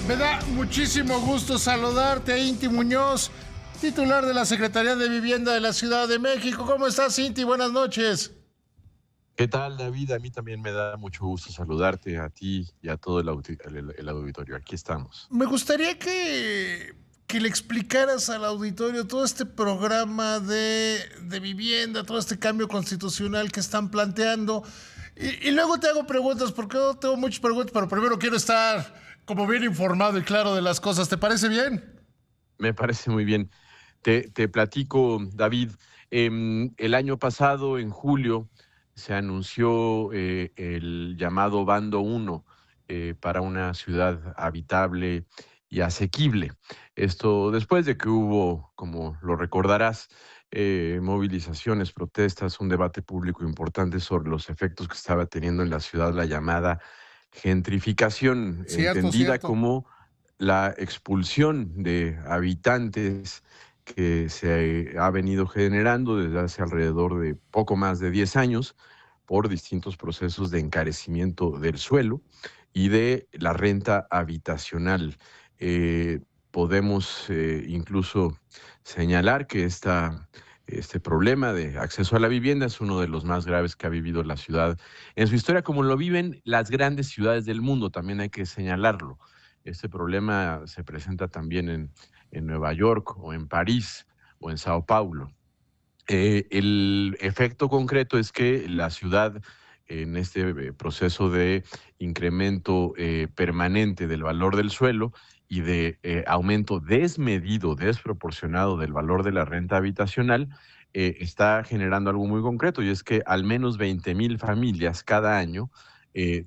Me da muchísimo gusto saludarte, Inti Muñoz, titular de la Secretaría de Vivienda de la Ciudad de México. ¿Cómo estás, Inti? Buenas noches. ¿Qué tal, David? A mí también me da mucho gusto saludarte, a ti y a todo el auditorio. Aquí estamos. Me gustaría que le explicaras al auditorio todo este programa de vivienda, todo este cambio constitucional que están planteando. Y luego te hago preguntas, porque yo tengo muchas preguntas, pero primero quiero estar como bien informado y claro de las cosas. ¿Te parece bien? Me parece muy bien. Te platico, David. El año pasado, en julio, se anunció el llamado Bando 1 para una ciudad habitable y asequible. Esto después de que hubo, como lo recordarás, movilizaciones, protestas, un debate público importante sobre los efectos que estaba teniendo en la ciudad la llamada gentrificación, Cierto, entendida cierto. como la expulsión de habitantes que se ha venido generando desde hace alrededor de poco más de 10 años por distintos procesos de encarecimiento del suelo y de la renta habitacional. Eh, Podemos incluso señalar que este problema de acceso a la vivienda es uno de los más graves que ha vivido la ciudad en su historia, como lo viven las grandes ciudades del mundo, también hay que señalarlo. Este problema se presenta también en Nueva York o en París o en Sao Paulo. El efecto concreto es que la ciudad, en este proceso de incremento permanente del valor del suelo y de aumento desmedido, desproporcionado del valor de la renta habitacional, está generando algo muy concreto, y es que al menos 20,000 familias cada año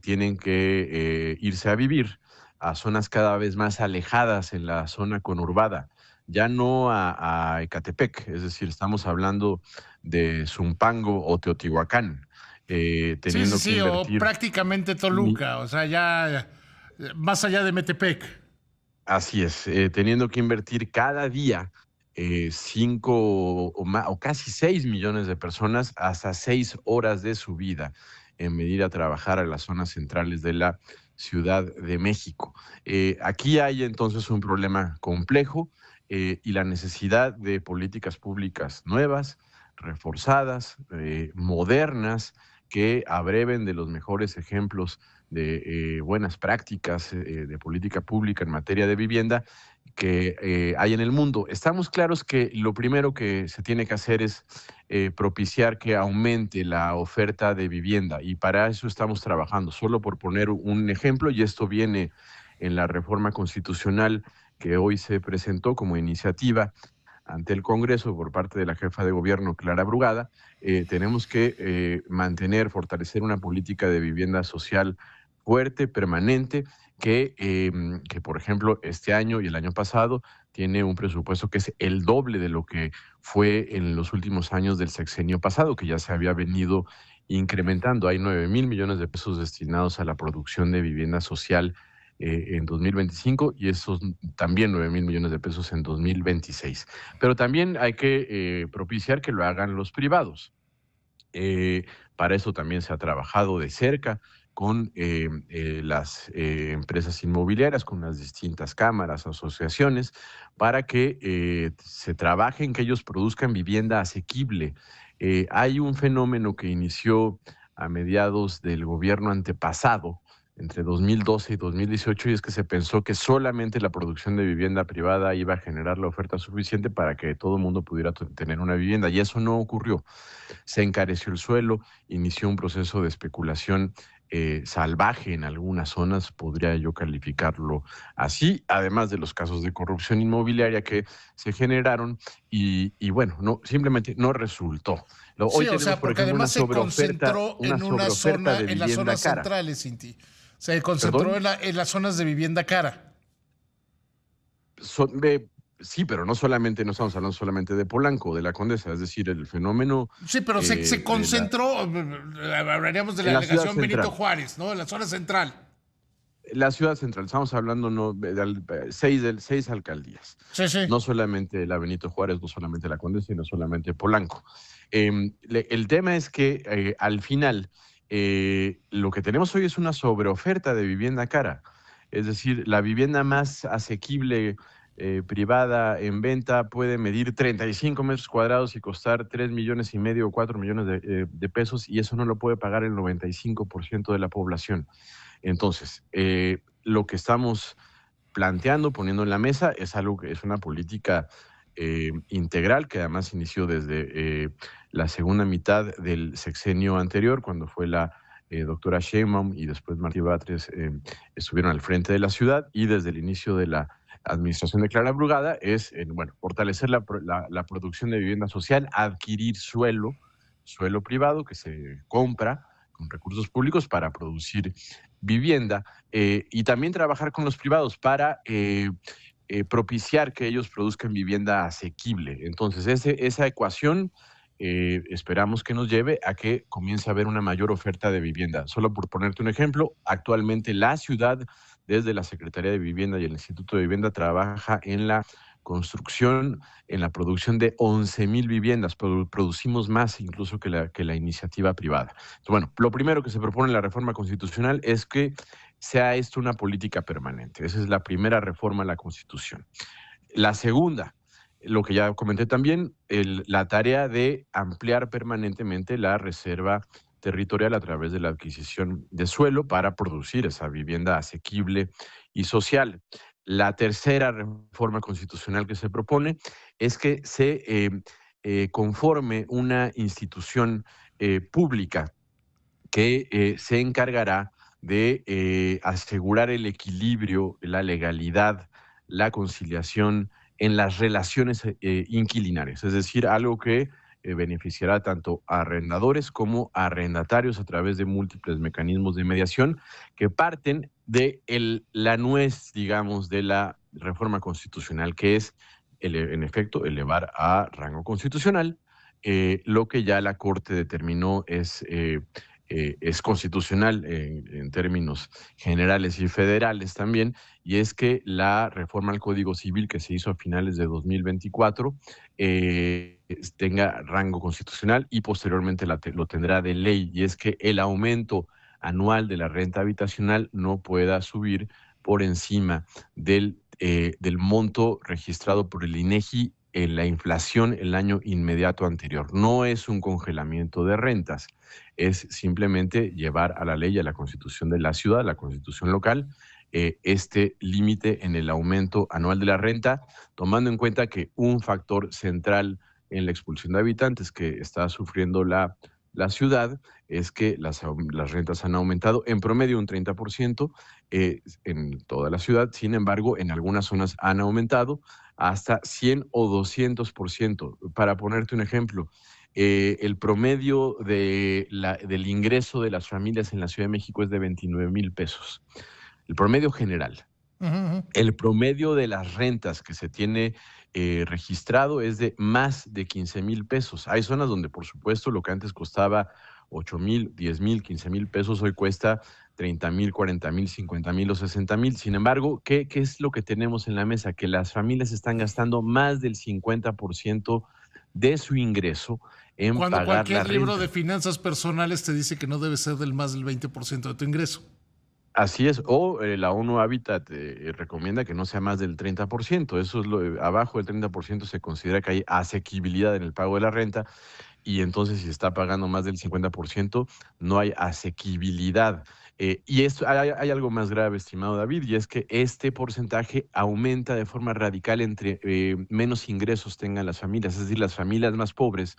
tienen que irse a vivir a zonas cada vez más alejadas en la zona conurbada, ya no a Ecatepec, es decir, estamos hablando de Zumpango o Teotihuacán, Sí, sí, teniendo que sí, o invertir. prácticamente mi- Toluca, o sea, ya más allá de Metepec. Así es, teniendo que invertir cada día 5 o casi 6 millones de personas, hasta 6 horas de su vida en venir a trabajar a las zonas centrales de la Ciudad de México. Aquí hay entonces un problema complejo y la necesidad de políticas públicas nuevas, reforzadas, modernas, que abreven de los mejores ejemplos de buenas prácticas de política pública en materia de vivienda que hay en el mundo. Estamos claros que lo primero que se tiene que hacer es propiciar que aumente la oferta de vivienda, y para eso estamos trabajando. Solo por poner un ejemplo, y esto viene en la reforma constitucional que hoy se presentó como iniciativa ante el Congreso por parte de la jefa de gobierno, Clara Brugada. Tenemos que mantener, fortalecer una política de vivienda social fuerte, permanente, que, por ejemplo, este año y el año pasado tiene un presupuesto que es el doble de lo que fue en los últimos años del sexenio pasado, que ya se había venido incrementando. Hay 9,000 millones de pesos destinados a la producción de vivienda social en 2025, y esos también 9,000 millones de pesos en 2026. Pero también hay que propiciar que lo hagan los privados. Eh, para eso también se ha trabajado de cerca con las empresas inmobiliarias, con las distintas cámaras, asociaciones, para que se trabaje en que ellos produzcan vivienda asequible. Hay un fenómeno que inició a mediados del gobierno antepasado, entre 2012 y 2018, y es que se pensó que solamente la producción de vivienda privada iba a generar la oferta suficiente para que todo el mundo pudiera tener una vivienda, y eso no ocurrió. Se encareció el suelo, inició un proceso de especulación salvaje en algunas zonas, podría yo calificarlo así, además de los casos de corrupción inmobiliaria que se generaron, y bueno, no, simplemente no resultó. Hoy Sí, o tenemos, sea, por porque ejemplo, además se concentró una en una sobreoferta zona, de en las vivienda zonas cara. centrales, Cinti. Se concentró ¿Perdón? en las zonas de vivienda cara. Son de, sí, pero no solamente, no estamos hablando solamente de Polanco, de la Condesa, es decir, el fenómeno Sí, pero se concentró, hablaríamos de la en la ciudad delegación Benito central. Juárez, ¿no? En la zona central. La ciudad central, estamos hablando no, de 6 alcaldías, Sí, sí. no solamente la Benito Juárez, no solamente la Condesa y no solamente Polanco. El tema es que al final lo que tenemos hoy es una sobreoferta de vivienda cara. Es decir, la vivienda más asequible privada en venta puede medir 35 metros cuadrados y costar 3,5 millones o 4 millones de pesos, y eso no lo puede pagar el 95% de la población. Entonces, lo que estamos planteando, poniendo en la mesa, es algo que es una política integral, que además inició desde la segunda mitad del sexenio anterior, cuando fue la doctora Sheinbaum y después Martí Batres estuvieron al frente de la ciudad, y desde el inicio de la administración de Clara Brugada es, bueno, fortalecer la producción de vivienda social, adquirir suelo privado que se compra con recursos públicos para producir vivienda, y también trabajar con los privados para propiciar que ellos produzcan vivienda asequible. Entonces, esa ecuación esperamos que nos lleve a que comience a haber una mayor oferta de vivienda. Solo por ponerte un ejemplo, actualmente la ciudad, desde la Secretaría de Vivienda y el Instituto de Vivienda, trabaja en la construcción, en la producción de 11,000 viviendas. Producimos más incluso que la iniciativa privada. Entonces, bueno, lo primero que se propone en la reforma constitucional es que sea esto una política permanente. Esa es la primera reforma a la Constitución. La segunda, lo que ya comenté también, la tarea de ampliar permanentemente la reserva territorial a través de la adquisición de suelo para producir esa vivienda asequible y social. La tercera reforma constitucional que se propone es que se conforme una institución pública que se encargará de asegurar el equilibrio, la legalidad, la conciliación en las relaciones inquilinarias, es decir, algo que beneficiará tanto a arrendadores como a arrendatarios a través de múltiples mecanismos de mediación que parten de la nuez, digamos, de la reforma constitucional, que es, en efecto, elevar a rango constitucional lo que ya la Corte determinó es constitucional en términos generales y federales también, y es que la reforma al Código Civil que se hizo a finales de 2024 tenga rango constitucional y posteriormente lo tendrá de ley, y es que el aumento anual de la renta habitacional no pueda subir por encima del monto registrado por el INEGI en la inflación el año inmediato anterior. No es un congelamiento de rentas, es simplemente llevar a la ley, a la constitución de la ciudad, a la constitución local, este límite en el aumento anual de la renta, tomando en cuenta que un factor central en la expulsión de habitantes que está sufriendo la ciudad es que las rentas han aumentado en promedio un 30% en toda la ciudad. Sin embargo, en algunas zonas han aumentado hasta 100 o 200%. Para ponerte un ejemplo, el promedio del ingreso de las familias en la Ciudad de México es de 29,000 pesos. El promedio general. El promedio de las rentas que se tiene registrado es de más de 15,000 pesos. Hay zonas donde, por supuesto, lo que antes costaba 8,000, 10,000, 15,000 pesos, hoy cuesta 30,000, 40,000, 50,000 o 60,000. Sin embargo, ¿qué es lo que tenemos en la mesa? Que las familias están gastando más del 50% de su ingreso en Cuando pagar la cualquier libro renta. de finanzas personales te dice que no debe ser del más del 20% de tu ingreso. Así es, o la ONU Habitat recomienda que no sea más del 30%. Eso es abajo del 30% se considera que hay asequibilidad en el pago de la renta, y entonces si está pagando más del 50%, no hay asequibilidad. Y esto, hay algo más grave, estimado David, y es que este porcentaje aumenta de forma radical entre menos ingresos tengan las familias, es decir, las familias más pobres,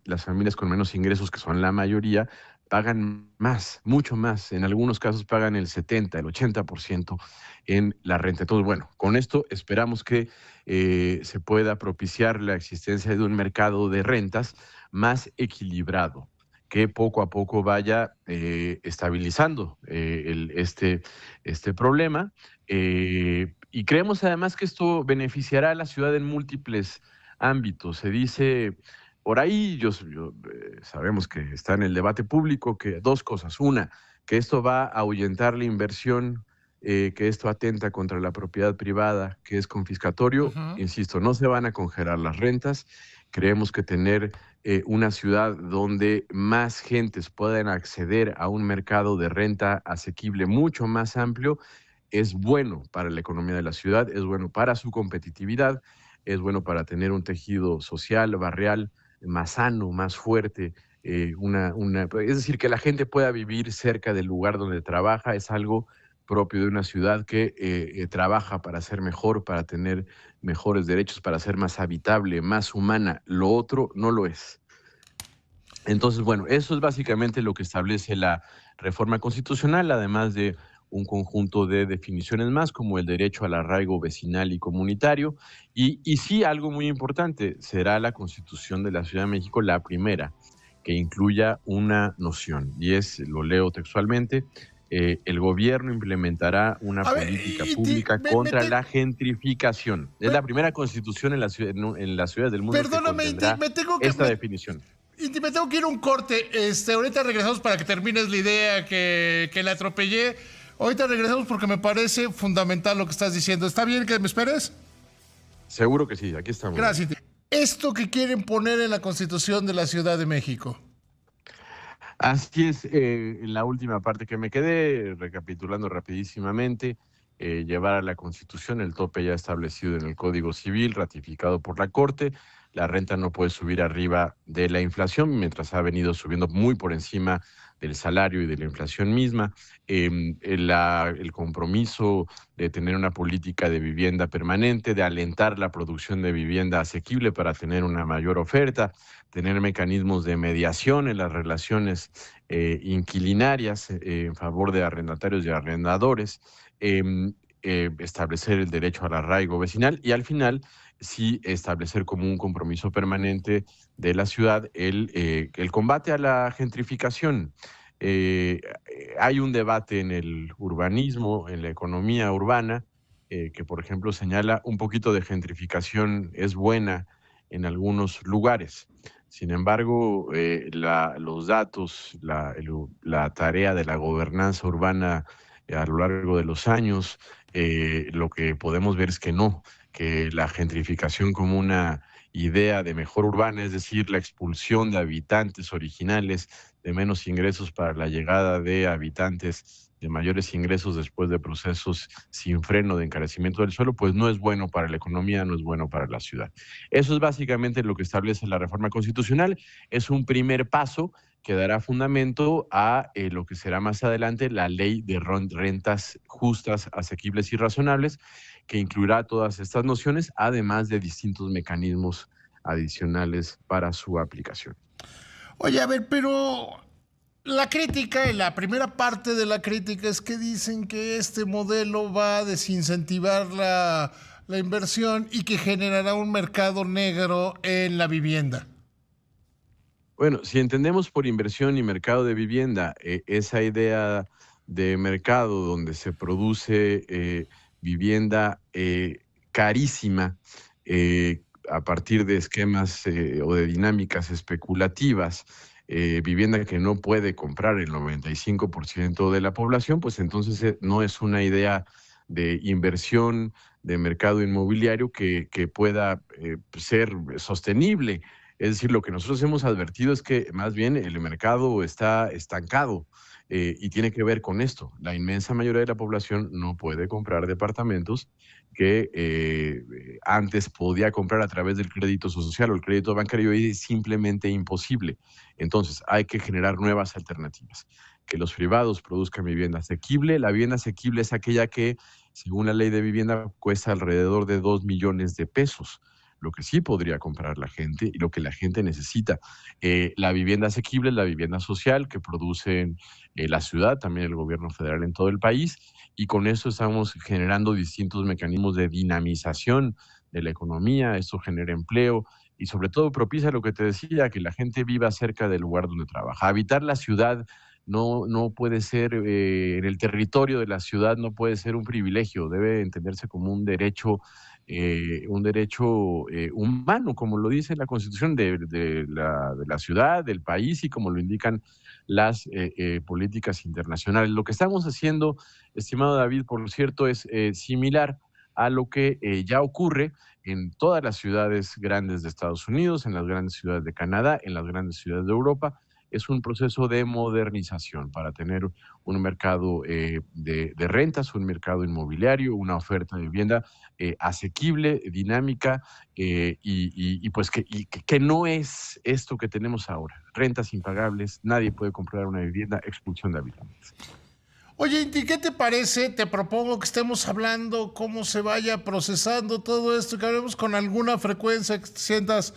las familias con menos ingresos, que son la mayoría, pagan más, mucho más. En algunos casos pagan el 70, el 80% en la renta. Entonces, bueno, con esto esperamos que se pueda propiciar la existencia de un mercado de rentas más equilibrado, que poco a poco vaya estabilizando este problema. Y creemos además que esto beneficiará a la ciudad en múltiples ámbitos. Se dice por ahí, sabemos que está en el debate público, que dos cosas. Una, que esto va a ahuyentar la inversión, que esto atenta contra la propiedad privada, que es confiscatorio. Insisto, no se van a congelar las rentas. Creemos que tener una ciudad donde más gentes puedan acceder a un mercado de renta asequible mucho más amplio es bueno para la economía de la ciudad, es bueno para su competitividad, es bueno para tener un tejido social, barrial, más sano, más fuerte. Es decir, que la gente pueda vivir cerca del lugar donde trabaja es algo propio de una ciudad que trabaja para ser mejor, para tener mejores derechos, para ser más habitable, más humana. Lo otro no lo es. Entonces, bueno, eso es básicamente lo que establece la reforma constitucional, además de un conjunto de definiciones más, como el derecho al arraigo vecinal y comunitario. Y sí, algo muy importante, será la Constitución de la Ciudad de México la primera que incluya una noción, y es, lo leo textualmente, el gobierno implementará una A ver, política pública contra la gentrificación. Es la primera constitución en en las ciudades del mundo que perdóname, Inti, contendrá esta definición. Inti, me tengo que ir a un corte. Ahorita regresamos para que termines la idea que la atropellé. Ahorita regresamos porque me parece fundamental lo que estás diciendo. ¿Está bien que me esperes? Seguro que sí, aquí estamos. Gracias, Inti. Esto que quieren poner en la Constitución de la Ciudad de México. Así es, en la última parte que me quedé, recapitulando rapidísimamente, llevar a la Constitución el tope ya establecido en el Código Civil, ratificado por la Corte. La renta no puede subir arriba de la inflación, mientras ha venido subiendo muy por encima del salario y de la inflación misma. El compromiso de tener una política de vivienda permanente, de alentar la producción de vivienda asequible para tener una mayor oferta, tener mecanismos de mediación en las relaciones inquilinarias en favor de arrendatarios y arrendadores, establecer el derecho al arraigo vecinal y al final sí establecer como un compromiso permanente de la ciudad el combate a la gentrificación. Hay un debate en el urbanismo, en la economía urbana, que por ejemplo señala un poquito de gentrificación es buena en algunos lugares. Sin embargo, los datos, la tarea de la gobernanza urbana a lo largo de los años, lo que podemos ver es que no, que la gentrificación como una idea de mejor urbana, es decir, la expulsión de habitantes originales, de menos ingresos para la llegada de habitantes de mayores ingresos después de procesos sin freno de encarecimiento del suelo, pues no es bueno para la economía, no es bueno para la ciudad. Eso es básicamente lo que establece la reforma constitucional. Es un primer paso que dará fundamento a lo que será más adelante la ley de rentas justas, asequibles y razonables, que incluirá todas estas nociones, además de distintos mecanismos adicionales para su aplicación. Oye, a ver, pero la crítica, la primera parte de la crítica es que dicen que este modelo va a desincentivar la inversión y que generará un mercado negro en la vivienda. Bueno, si entendemos por inversión y mercado de vivienda esa idea de mercado donde se produce vivienda carísima a partir de esquemas o de dinámicas especulativas, vivienda que no puede comprar el 95% de la población, pues entonces no es una idea de inversión de mercado inmobiliario que pueda ser sostenible. Es decir, lo que nosotros hemos advertido es que más bien el mercado está estancado y tiene que ver con esto. La inmensa mayoría de la población no puede comprar departamentos que antes podía comprar a través del crédito social o el crédito bancario y es simplemente imposible. Entonces, hay que generar nuevas alternativas. Que los privados produzcan vivienda asequible. La vivienda asequible es aquella que, según la ley de vivienda, cuesta alrededor de 2 millones de pesos. Lo que sí podría comprar la gente y lo que la gente necesita. La vivienda asequible, la vivienda social que producen la ciudad, también el gobierno federal en todo el país, y con eso estamos generando distintos mecanismos de dinamización de la economía, esto genera empleo y sobre todo propicia lo que te decía, que la gente viva cerca del lugar donde trabaja. Habitar la ciudad no puede ser, en el territorio de la ciudad no puede ser un privilegio, debe entenderse como un derecho humano, como lo dice la Constitución de la ciudad, del país y como lo indican las políticas internacionales. Lo que estamos haciendo, estimado David, por cierto, es similar a lo que ya ocurre en todas las ciudades grandes de Estados Unidos, en las grandes ciudades de Canadá, en las grandes ciudades de Europa, es un proceso de modernización para tener un mercado de rentas, un mercado inmobiliario, una oferta de vivienda asequible, dinámica, pues que no es esto que tenemos ahora. Rentas impagables, nadie puede comprar una vivienda, expulsión de habitantes. Oye, Inti, ¿qué te parece? Te propongo que estemos hablando cómo se vaya procesando todo esto, que hablemos con alguna frecuencia, que te sientas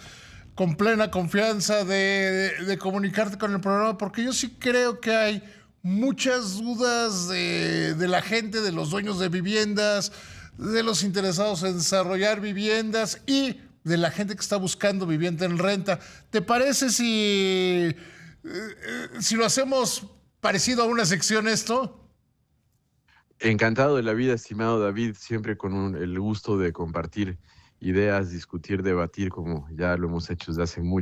con plena confianza de comunicarte con el programa, porque yo sí creo que hay muchas dudas de la gente, de los dueños de viviendas, de los interesados en desarrollar viviendas y de la gente que está buscando vivienda en renta. ¿Te parece si lo hacemos parecido a una sección esto? Encantado de la vida, estimado David, siempre con el gusto de compartir ideas, discutir, debatir, como ya lo hemos hecho desde hace mucho.